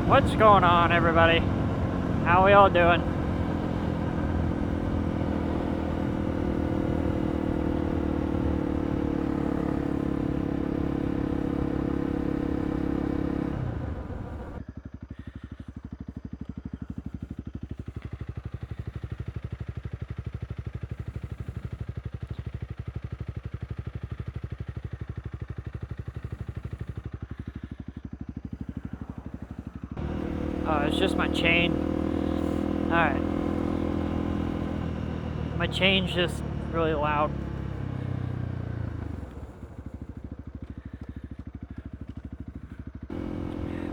What's going on, everybody? How we all doing? It's just my chain. Alright. My chain's just really loud.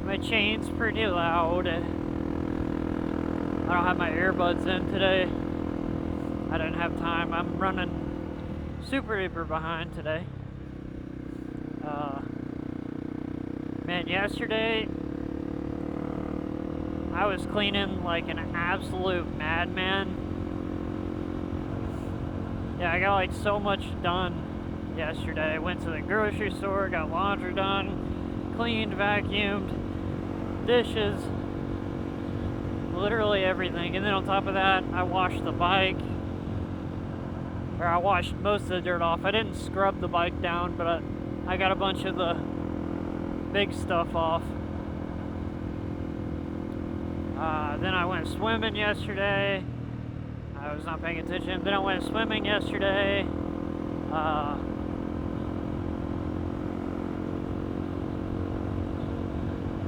My chain's pretty loud. I don't have my earbuds in today. I didn't have time. I'm running super duper behind today. Man, yesterday I was cleaning like an absolute madman. Yeah, I got like so much done yesterday. I went to the grocery store, got laundry done, cleaned, vacuumed, dishes, literally everything. And then on top of that, I washed the bike. Or I washed most of the dirt off. I didn't scrub the bike down, but I got a bunch of the big stuff off. Then I went swimming yesterday. I was not paying attention. Then I went swimming yesterday.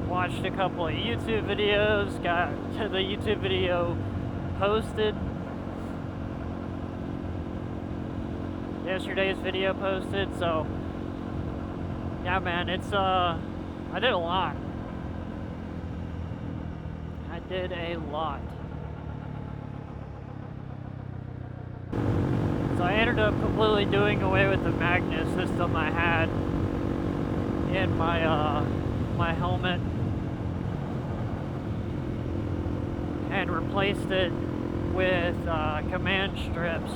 Watched a couple of YouTube videos. Got the YouTube video posted. Yesterday's video posted. So yeah, man, it's I did a lot. I did a lot. So I ended up completely doing away with the magnet system I had in my my helmet and replaced it with command strips.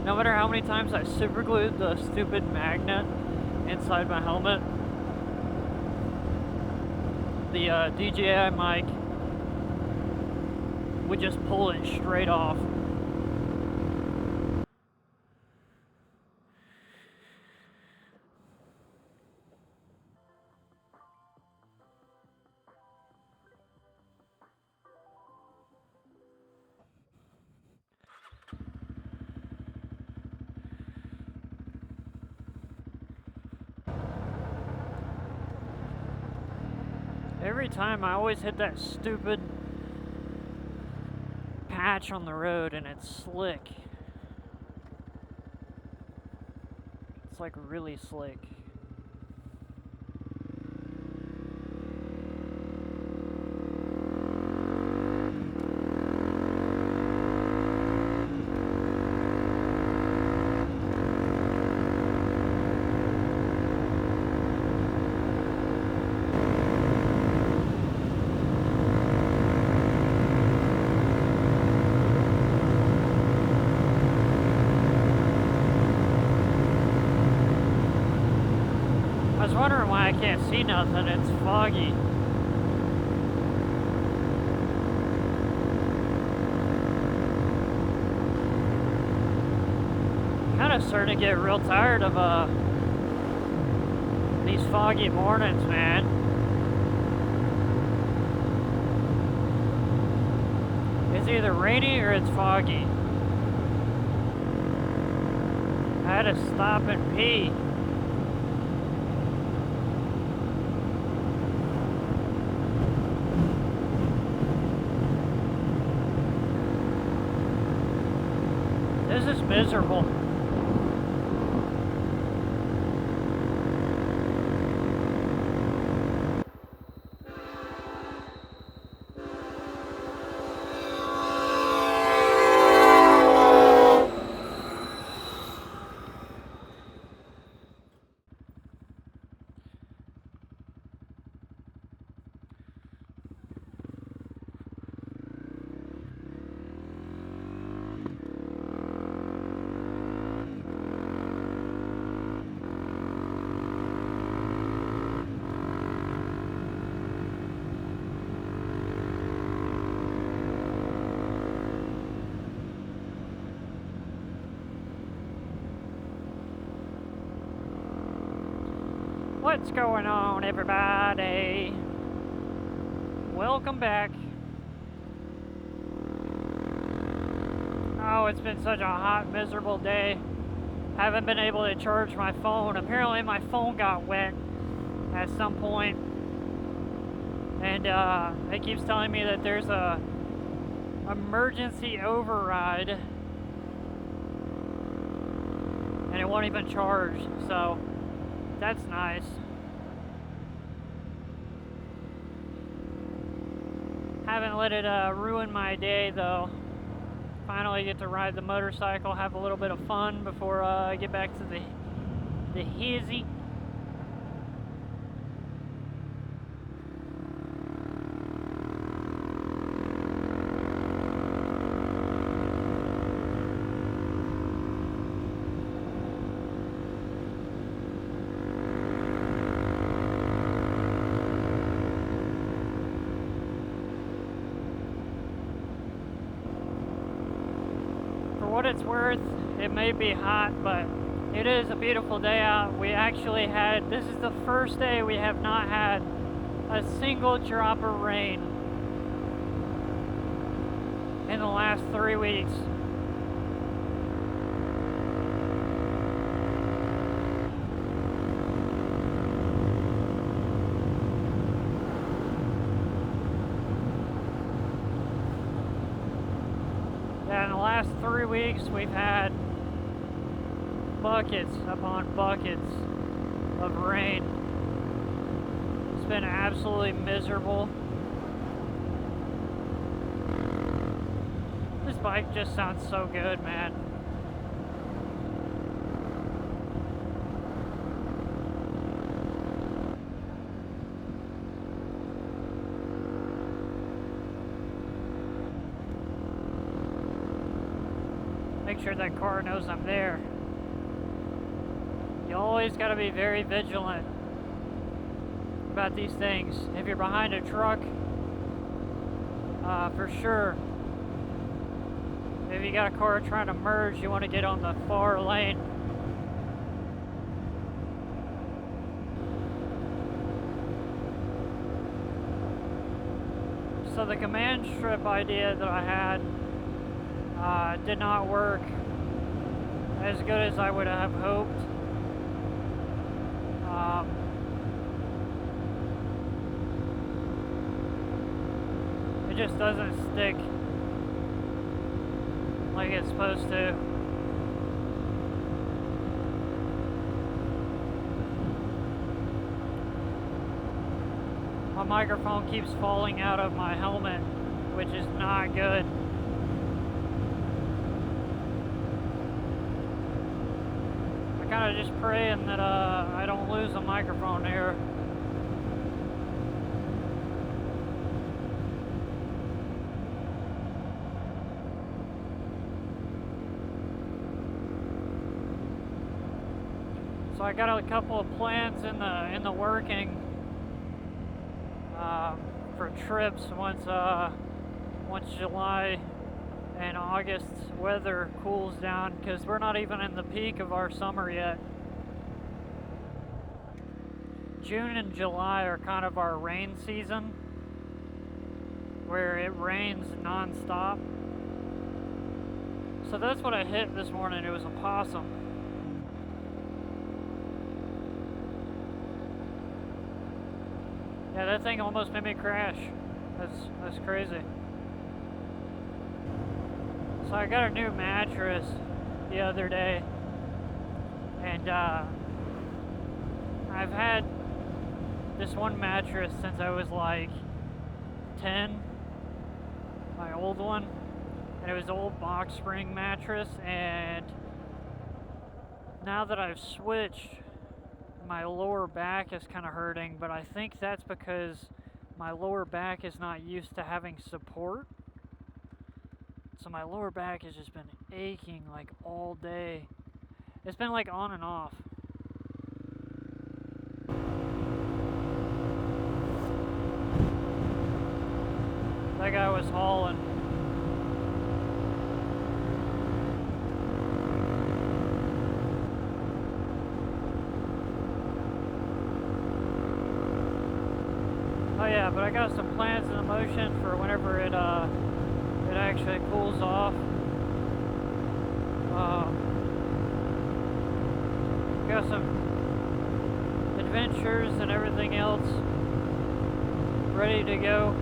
No matter how many times I super glued the stupid magnet inside my helmet, the DJI mic would just pull it straight off. Every time I always hit that stupid patch on the road and it's slick. It's like really slick. I was wondering why I can't see nothing. It's foggy. Kind of starting to get real tired of these foggy mornings, man. It's either rainy or it's foggy. I had to stop and pee. This is miserable. What's going on, everybody? Welcome back. Oh, it's been such a hot, miserable day. Haven't been able to charge my phone. Apparently my phone got wet at some point. And it keeps telling me that there's a emergency override. And it won't even charge, so that's nice. Haven't let it ruin my day though. Finally get to ride the motorcycle, have a little bit of fun before I get back to the hizzy. What it's worth, it may be hot, but it is a beautiful day out. We actually had, this is the first day we have not had a single drop of rain in the last 3 weeks. In the last 3 weeks, we've had buckets upon buckets of rain. It's been absolutely miserable. This bike just sounds so good, man. Make sure that car knows I'm there. You always got to be very vigilant about these things. If you're behind a truck, for sure. If you got a car trying to merge, you want to get on the far lane. So the command strip idea that I had did not work as good as I would have hoped. It just doesn't stick like it's supposed to. My microphone keeps falling out of my helmet, which is not good. Kind of just praying that I don't lose a microphone here. So I got a couple of plans in the working for trips once July and August weather cools down, because we're not even in the peak of our summer yet. June and July are kind of our rain season, where it rains non-stop. So that's what I hit this morning. It was a possum. Yeah, that thing almost made me crash. That's crazy. So I got a new mattress the other day, and I've had this one mattress since I was like 10, my old one, and it was an old box spring mattress, and now that I've switched, my lower back is kind of hurting, but I think that's because my lower back is not used to having support. So my lower back has just been aching like all day. It's been like on and off. That guy was hauling. Yeah, but I got some plans in motion for whenever it actually cools off. Got some adventures and everything else ready to go.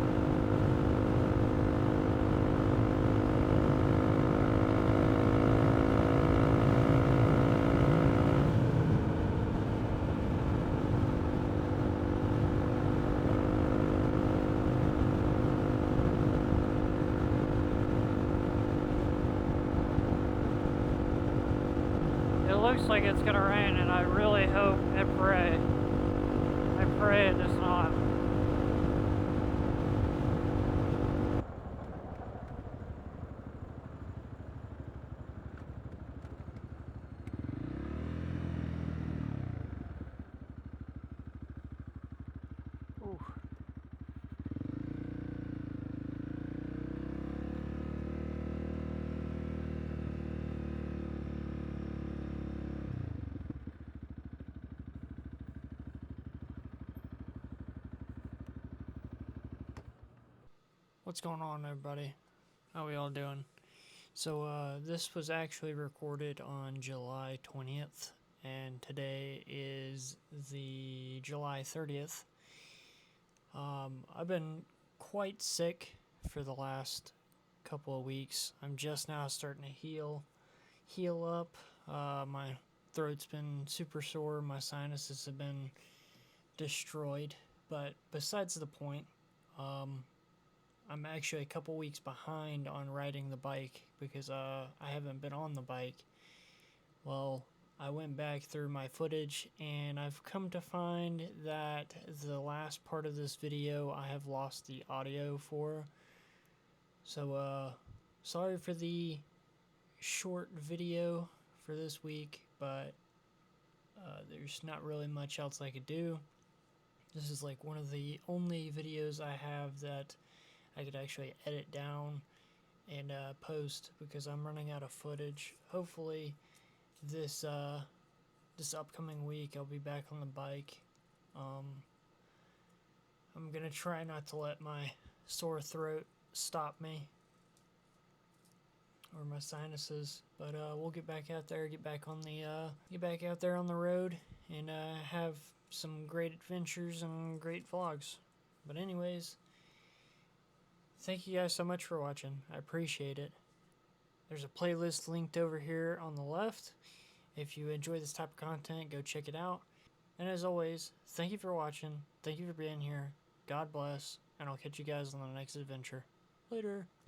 It looks like it's gonna rain, and I really hope and pray. I pray it does not. Ooh. What's going on, everybody? How we all doing? So this was actually recorded on July 20th, and today is the July 30th. I've been quite sick for the last couple of weeks. I'm just now starting to heal up. My throat's been super sore. My sinuses have been destroyed. But besides the point, I'm actually a couple weeks behind on riding the bike because I haven't been on the bike. Well, I went back through my footage and I've come to find that the last part of this video I have lost the audio for. So sorry for the short video for this week, but there's not really much else I could do. This is like one of the only videos I have that I could actually edit down and post because I'm running out of footage. Hopefully this upcoming week I'll be back on the bike. I'm gonna try not to let my sore throat stop me or my sinuses, but we'll get back out there, get back out there on the road, and have some great adventures and great vlogs. But anyways, thank you guys so much for watching. I appreciate it. There's a playlist linked over here on the left. If you enjoy this type of content, go check it out. And as always, thank you for watching. Thank you for being here. God bless. And I'll catch you guys on the next adventure. Later.